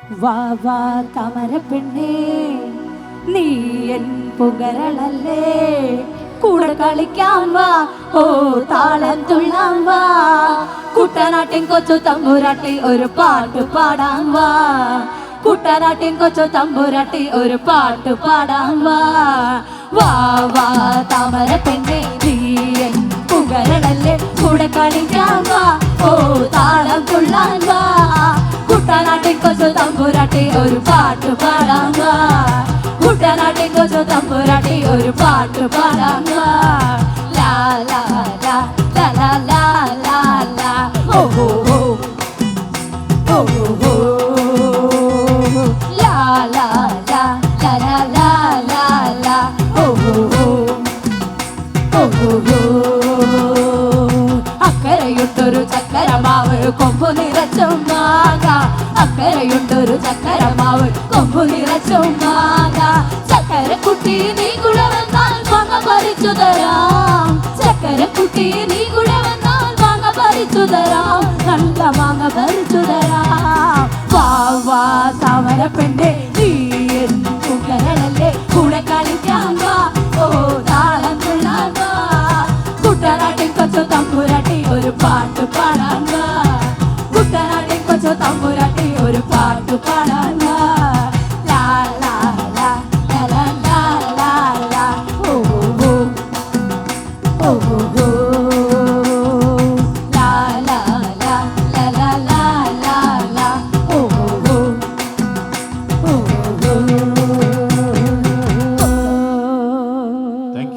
വാ വാ താമരപ്പെണ്ണേ നീ എൻ പുകരളല്ലേ കൂടെ കളിക്കാൻ വാ ഓ താളം തുള്ളാൻ വാ കുട്ടനാട്ടിൻ കൊച്ചു തമ്പുരാട്ടി ഒരു പാട്ട് പാടാൻ വാ കുട്ടനാട്ടിൻ കൊച്ചു തമ്പുരാട്ടി ഒരു പാട്ട് പാടാൻ വാ വാ വാ താമരപ്പെണ്ണേ നീ എൻ പുകരളല്ലേ കൂടെ കളിക്കാൻ വാ ഓ താളം തുള്ളാൻ വാ കുട്ടനാട്ടിൻ കൊച്ചു തമ്പുരാട്ടി ഒരു പാട്ട് പാടാൻ വാ കുട്ടനാട്ടിൻ കൊച്ചു തമ്പുരാട്ടി ഒരു പാട്ട് പാടാൻ വാ ലാ ലാ ലാ ലാ ലാ ലാ ലാ ഓ ഹോ ഹോ ഓ ഹോ ഹോ ലാ ലാ ലാ ലാ ലാ ലാ ലാ ഓ ഹോ ഹോ ഓ ഹോ ഹോ അക്കരയുണ്ടൊരു ചക്കരമാവ് കൊമ്പു നിറച്ചും മാങ്ങ അക്കരയുണ്ടൊരു ചക്കരമാവ് കൊമ്പു നിറച്ചും മാങ്ങ ചക്കരക്കുട്ടി നീ കൂടെ വന്നാൽ മാങ്ങ പറിച്ചു തരാം ചക്കരക്കുട്ടി നീ കൂടെ വന്നാൽ മാങ്ങ പറിച്ചു തരാം നല്ല മാങ്ങ പറിച്ചു തരാം വാ വാ താമരപ്പെണ്ണേ നീ എൻ പുകരളല്ലേ കൂടെ കളിക്കാൻ വാ ഓ താളം തുള്ളാൻ വാ കുട്ടനാട്ടിൻ കൊച്ചു തമ്പുരാട്ടി ഒരു പാട്ട് പാടാൻ വാ കുട്ടനാട്ടിൻ കൊച്ചു തമ്പുരാട്ടി ഒരു പാട്ട് പാടാൻ വാ ലാ ലാ ലാ ലാ ലാ ലാ ലാ ഓ ഹോ ഹോ ഓ ഹോ ഹോ